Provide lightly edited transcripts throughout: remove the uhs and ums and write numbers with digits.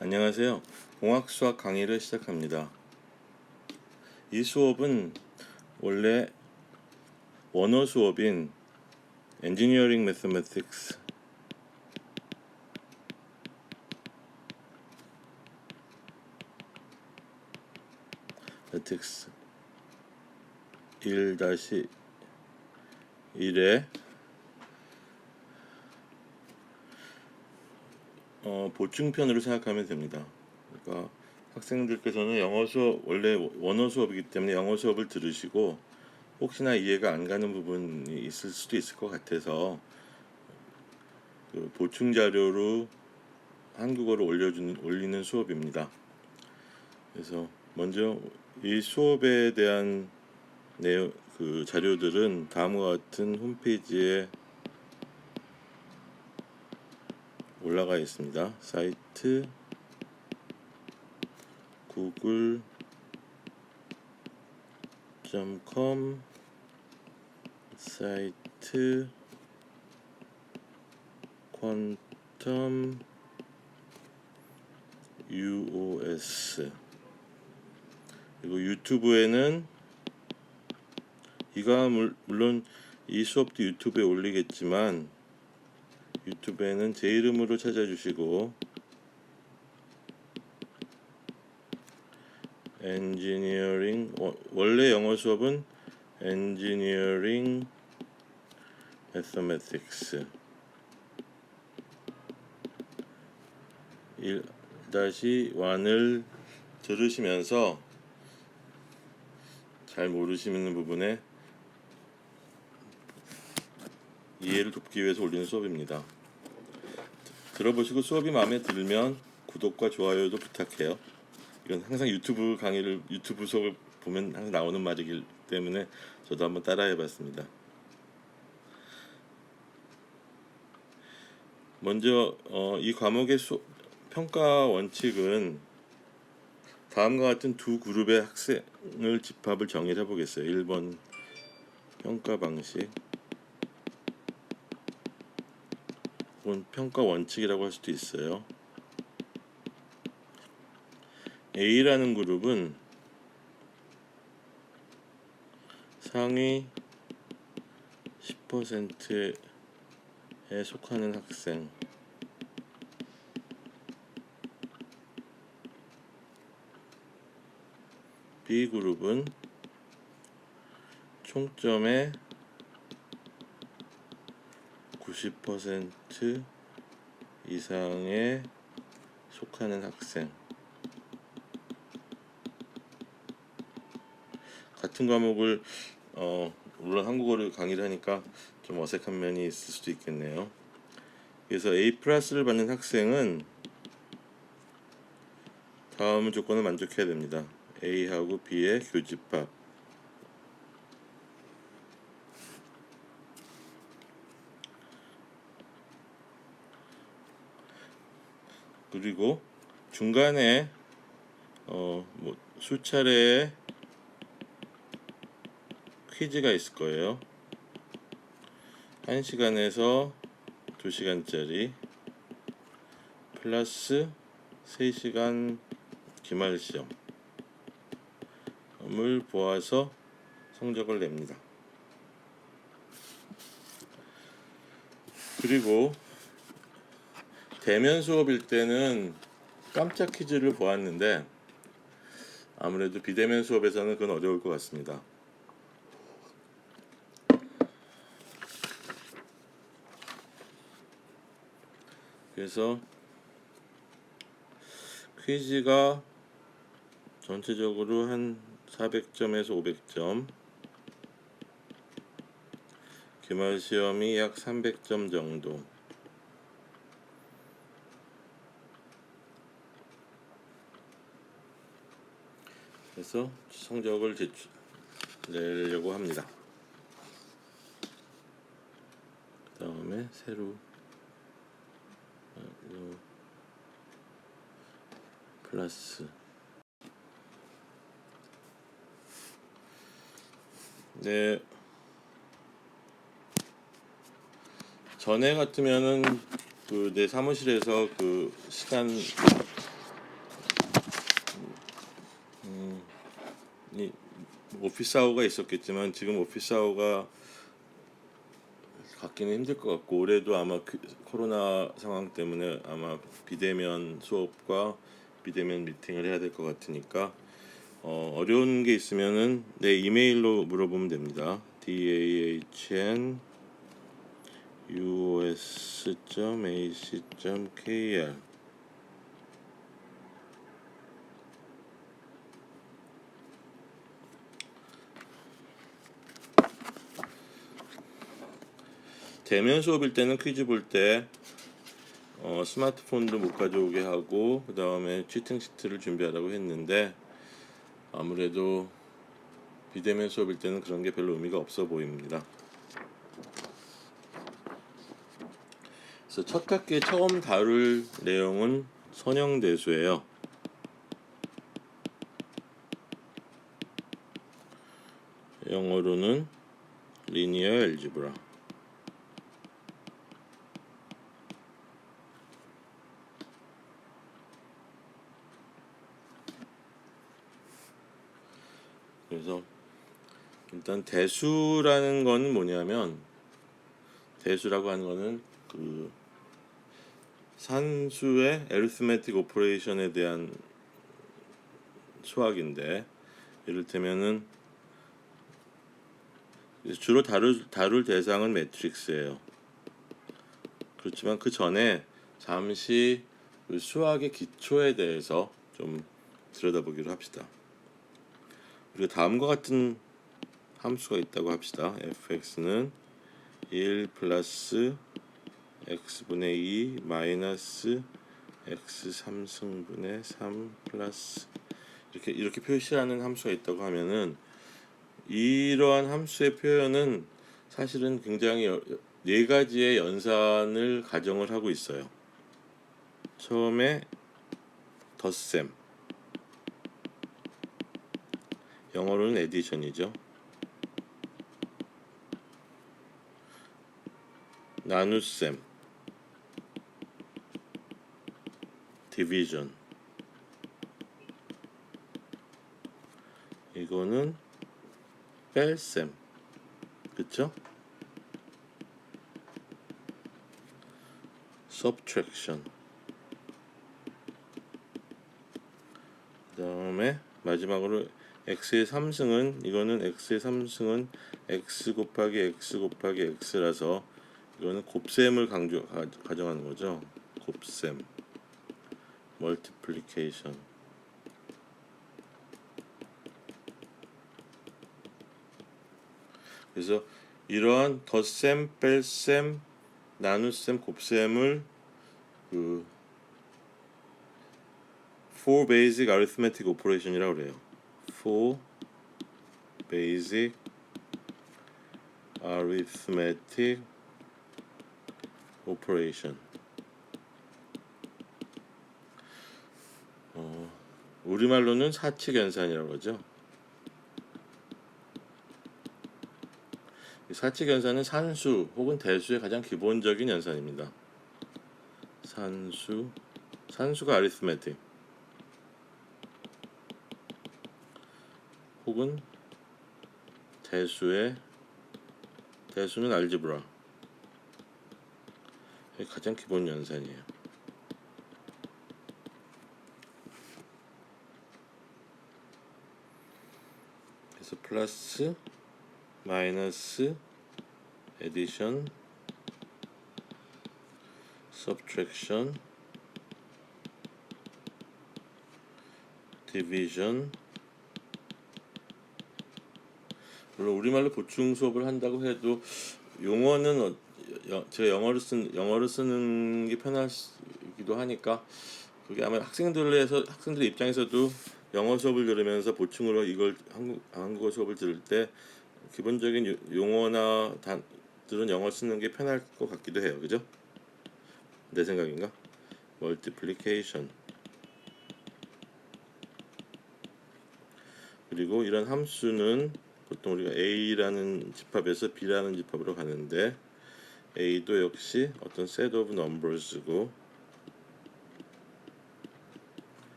안녕하세요. 공학 수학 강의를 시작합니다. 이 수업은 원래 원어 수업인 Engineering Mathematics 1-1의 보충편으로 생각하면 됩니다. 그러니까 학생들께서는 영어 수업, 원래 원어 수업이기 때문에 영어 수업을 들으시고 혹시나 이해가 안 가는 부분이 있을 수도 있을 것 같아서 그 보충 자료로 한국어를 올리는 수업입니다. 그래서 먼저 이 수업에 대한 그 자료들은 다음과 같은 홈페이지에 올라가 있습니다. 사이트 google.com 사이트 퀀텀 UOS 그리고 유튜브에는 이가 물론 이 수업도 유튜브에 올리겠지만 유튜브에는 제 이름으로 찾아주시고 엔지니어링 원래 영어 수업은 엔지니어링 매스매틱스 1-1을 들으시면서 잘 모르시는 부분에 이해를 돕기 위해서 올리는 수업입니다. 들어보시고 수업이 마음에 들면 구독과 좋아요도 부탁해요. 이건 항상 유튜브 수업을 보면 항상 나오는 말이기 때문에 저도 한번 따라해봤습니다. 먼저 이 과목의 평가 원칙은 다음과 같은 두 그룹의 학생을 집합을 정의를 해보겠어요. 1번 평가 방식, 혹은 평가 원칙이라고 할 수도 있어요. A라는 그룹은 상위 10%에 속하는 학생, B그룹은 총점의 90% 이상에 속하는 학생. 같은 과목을 물론 한국어를 강의를 하니까 좀 어색한 면이 있을 수도 있겠네요. 그래서 A+를 받는 학생은 다음 조건을 만족해야 됩니다. A하고 B의 교집합, 그리고 중간에 수차례의 퀴즈가 있을 거예요. 1시간에서 2시간짜리 플러스 3시간 기말시험을 보아서 성적을 냅니다. 그리고 대면 수업일 때는 깜짝 퀴즈를 보았는데 아무래도 비대면 수업에서는 그건 어려울 것 같습니다. 그래서 퀴즈가 전체적으로 한 400점에서 500점, 기말시험이 약 300점 정도. 그래서 성적을 내려고 합니다. 그 다음에 새로 플러스. 네, 전에 같으면은 그 내 사무실에서 그 시간 이 오피스 아워가 있었겠지만 지금 오피스 아워가 갖기는 힘들 것 같고, 올해도 아마 코로나 상황 때문에 아마 비대면 수업과 비대면 미팅을 해야 될 것 같으니까 어려운 게 있으면은 내 이메일로 물어보면 됩니다. dahnus.ac.kr. 대면 수업일 때는 퀴즈 볼 때 스마트폰도 못 가져오게 하고 그 다음에 치팅 시트를 준비하라고 했는데, 아무래도 비대면 수업일 때는 그런 게 별로 의미가 없어 보입니다. 그래서 첫 학기에 처음 다룰 내용은 선형대수예요. 영어로는 리니어 엘지브라. 그래서 일단 대수라는 건 뭐냐면, 대수라고 하는 거는 그 산수의 에리스메틱 오퍼레이션에 대한 수학인데, 이를테면은 주로 다룰 대상은 매트릭스예요. 그렇지만 그 전에 잠시 그 수학의 기초에 대해서 좀 들여다보기로 합시다. 우리가 다음과 같은 함수가 있다고 합시다. fx는 1 플러스 x분의 2 마이너스 x 3승분의 3 플러스 이렇게 표시하는 함수가 있다고 하면은, 이러한 함수의 표현은 사실은 굉장히 네 가지의 연산을 가정을 하고 있어요. 처음에 덧셈, 영어로는 에디션이죠. 나눗셈, 디비전, 이거는 뺄셈, 그쵸? subtraction, 그 다음에 마지막으로 x의 3승은, 이거는 x의 3승은 x 곱하기 x 곱하기 x라서 이거는 곱셈을 가정하는 거죠. 곱셈, multiplication. 그래서 이러한 덧셈, 뺄셈, 나눗셈, 곱셈을 그 four basic arithmetic operation이라고 그래요. four basic arithmetic operation. 우리말로는 사칙 연산이라고 하죠. 사칙 연산은 산수 혹은 대수의 가장 기본적인 연산입니다. 산수가 arithmetic 혹은 대수는 알지브라. 이게 가장 기본 연산이에요. 그래서 플러스, 마이너스, 에디션, subtraction, division. 물론 우리말로 보충 수업을 한다고 해도 용어는 제가 영어를 쓰는 게 편하기도 하니까, 그게 아마 학생들 입장에서도 영어 수업을 들으면서 보충으로 이걸 한국어 수업을 들을 때 기본적인 용어나 단들은 영어 쓰는 게 편할 것 같기도 해요. 그죠? 내 생각인가? multiplication. 그리고 이런 함수는 보통 우리가 A라는 집합에서 B라는 집합으로 가는데, A도 역시 어떤 set of numbers고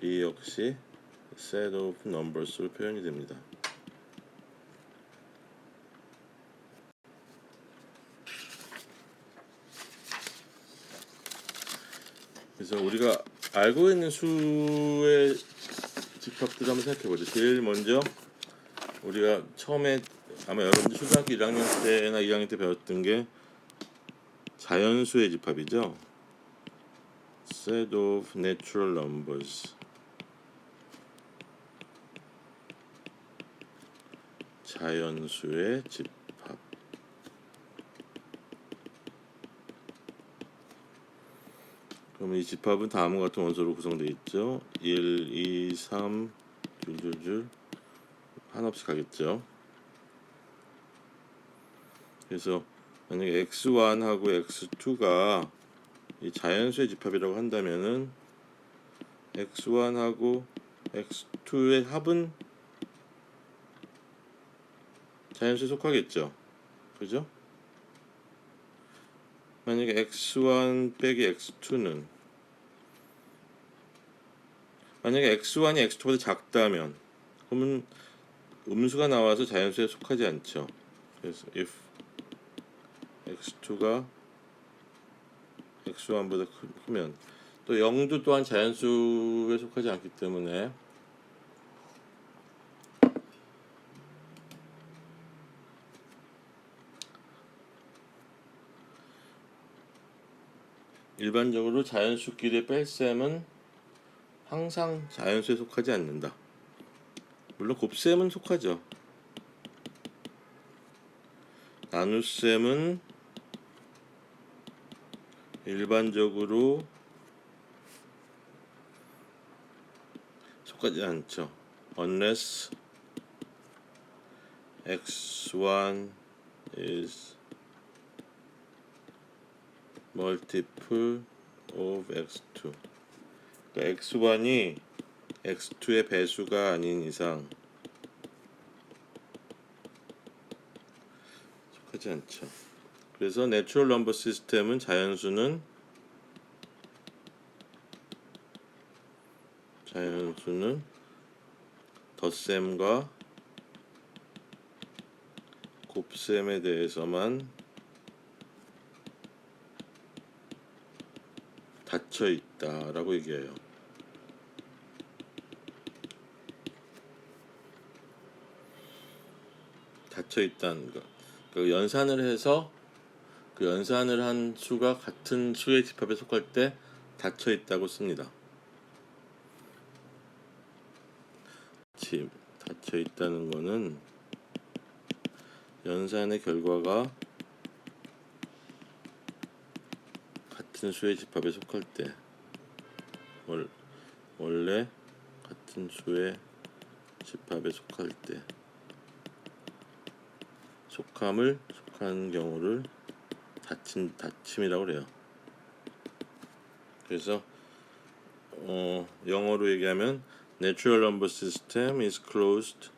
B 역시 set of numbers로 표현이 됩니다. 그래서 우리가 알고 있는 수의 집합들을 한번 생각해보죠. 제일 먼저 우리가 처음에 아마 여러분들 초등학교 1학년 때나 2학년 때 배웠던 게 자연수의 집합이죠. set of natural numbers. 자연수의 집합. 그럼 이 집합은 다음과 같은 원소로 구성되어 있죠. 1, 2, 3 줄줄줄 한없이 가겠죠. 그래서 만약에 x1하고 x2가 이 자연수의 집합이라고 한다면은 x1하고 x2의 합은 자연수에 속하겠죠. 그죠? 만약에 x1 빼기 x2는 만약에 x1이 x2보다 작다면 그러면 음수가 나와서 자연수에 속하지 않죠. 그래서 if x2가 x1보다 크면 또 0도 또한 자연수에 속하지 않기 때문에 일반적으로 자연수끼리의 뺄셈은 항상 자연수에 속하지 않는다. 물론 곱셈은 속하죠. 나눗셈은 일반적으로 속하지 않죠. unless x1 is multiple of x2. 그러니까 x1이 x2의 배수가 아닌 이상 속하지 않죠. 그래서 내추럴 넘버 시스템은 자연수는 덧셈과 곱셈에 대해서만 닫혀 있다라고 얘기해요. 닫혀 있다는 거. 그 연산을 해서 그 연산을 한 수가 같은 수의 집합에 속할 때 닫혀 있다고 씁니다. 닫혀 있다는 거는 연산의 결과가 같은 수의 집합에 속할 때 원래 같은 수의 집합에 속할 때 속하는 경우를 닫힘이라고 그래요. 그래서 영어로 얘기하면 natural number system is closed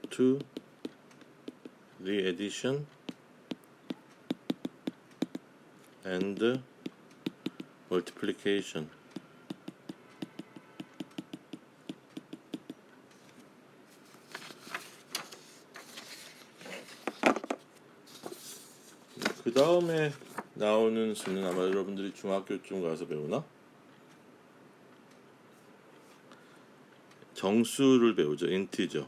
to the addition and multiplication. 그 다음에 나오는 수는 아마 여러분들이 중학교쯤 가서 배우나? 정수를 배우죠. 인티저.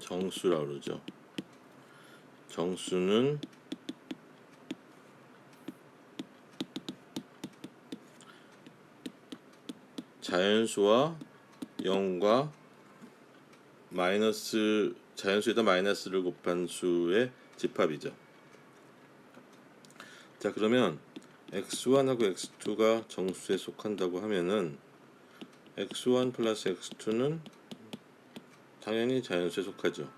정수라고 그러죠. 정수는 자연수와 0과 자연수에다 마이너스를 곱한 수의 집합이죠. 자, 그러면 x1하고 x2가 정수에 속한다고 하면은 x1 플러스 x2는 당연히 자연수에 속하죠.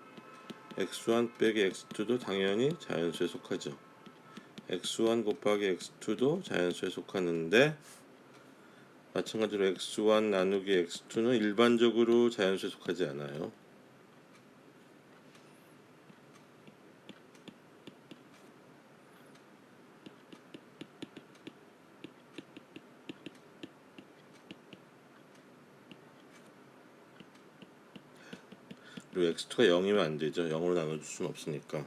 x1 빼기 x2도 당연히 자연수에 속하죠. x1 곱하기 x2도 자연수에 속하는데 마찬가지로 x1 나누기 x2는 일반적으로 자연수에 속하지 않아요. 그리고 x2가 0이면 안 되죠. 0으로 나눠줄 수는 없으니까.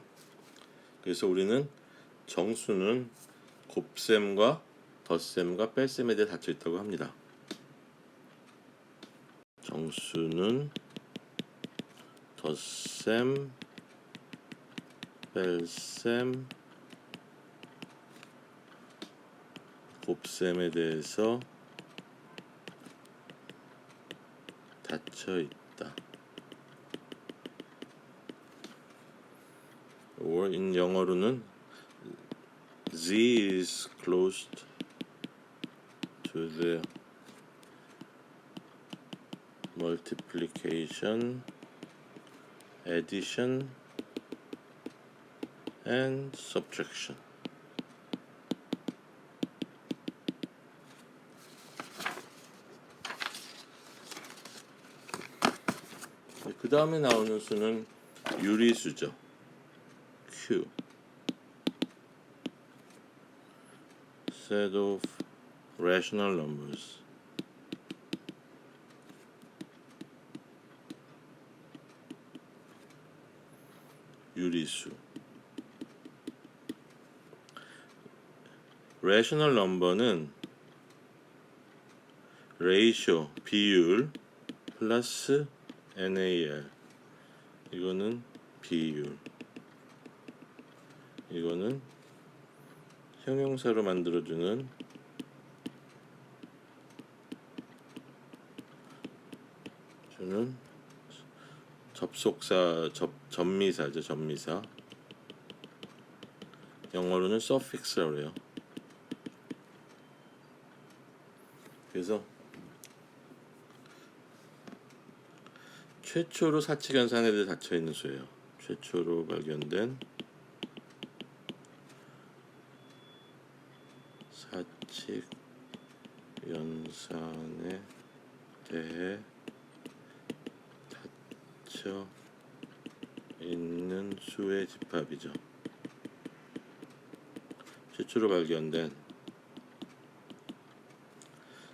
그래서 우리는 정수는 곱셈과 덧셈과 뺄셈에 대해 닫혀 있다고 합니다. 정수는 덧셈, 뺄셈, 곱셈에 대해서 닫혀 있다. or in 영어로는 z is closed to the multiplication, addition and subtraction. 그 다음에 나오는 수는 유리수죠. Q. set of rational numbers. 유리수. rational number는 ratio, 비율 플러스 NAL. 이거는 비율. 이거는 형용사로 만들어주는 접속사, 전미사죠. 전미사. 영어로는 suffix라고 해요. 그래서 최초로 사칙연산에 대해 닫혀있는 수예요. 최초로 발견된 사칙연산에 대해 닫혀 있는 수의 집합이죠. 최초로 발견된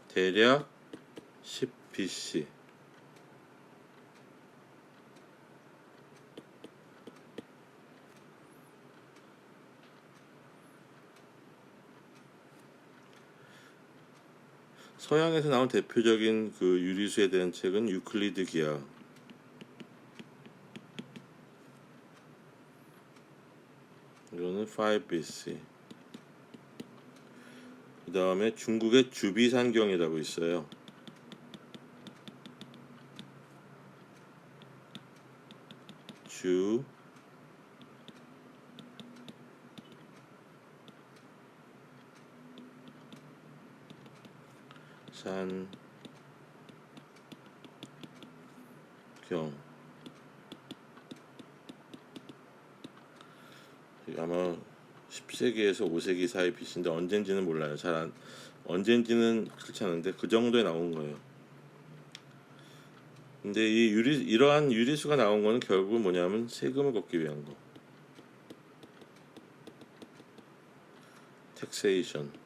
대략 10BC 서양에서 나온 대표적인 그 유리수에 대한 책은 유클리드 기하. 이거는 5BC. 그 다음에 중국의 주비산경이라고 있어요. 주산경. 아마 10세기에서 5세기 사이 빛인데 언젠지는 몰라요. 언젠지는 그렇지 않은데 그 정도에 나온 거예요. 근데 이러한 유리수가 나온 거는 결국 뭐냐면 세금을 걷기 위한 거. 텍세이션.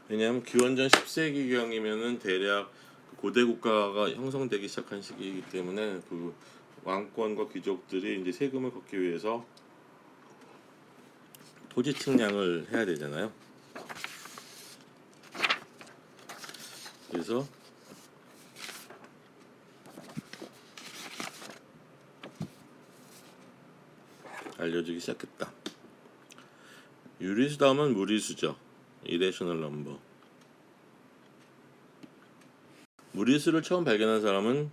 왜냐하면 기원전 10세기경이면은 대략 고대 국가가 형성되기 시작한 시기이기 때문에 그 왕권과 귀족들이 이제 세금을 걷기 위해서 토지 측량을 해야 되잖아요. 그래서 알려주기 시작했다. 유리수 다음은 무리수죠. irrational number. 무리수를 처음 발견한 사람은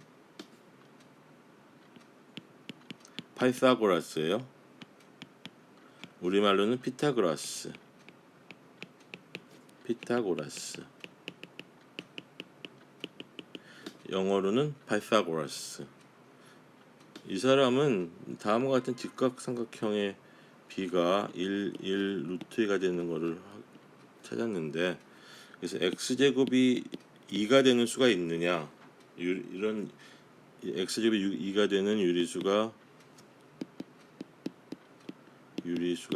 파이사고라스예요. 우리말로는 피타고라스. 영어로는 파이사고라스. 이 사람은 다음과 같은 직각삼각형의 b가 1, 1 루트 2가 되는 것을 찾았는데 그래서 x제곱이 2가 되는 수가 있느냐, 이런 x제곱이 2가 되는 유리수가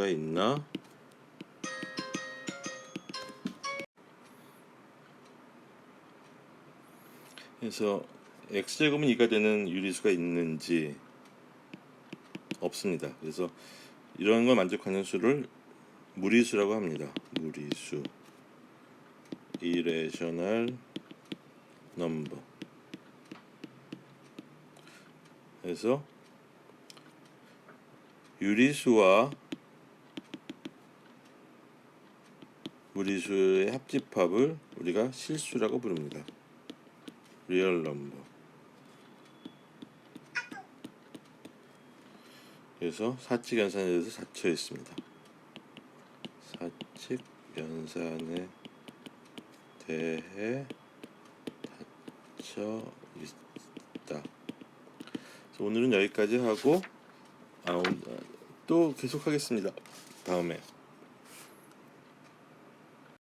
있나? 그래서 x제곱은 2가 되는 유리수가 있는지 없습니다. 그래서 이런 걸 만족하는 수를 무리수라고 합니다. 무리수, irrational number. 그래서 유리수와 무리수의 합집합을 우리가 실수라고 부릅니다. real number. 그래서 사칙 연산에 대해서 닫혀 있습니다. 사칙 연산에 대해 닫혀 있다. 오늘은 여기까지 하고 또 계속하겠습니다. 다음에.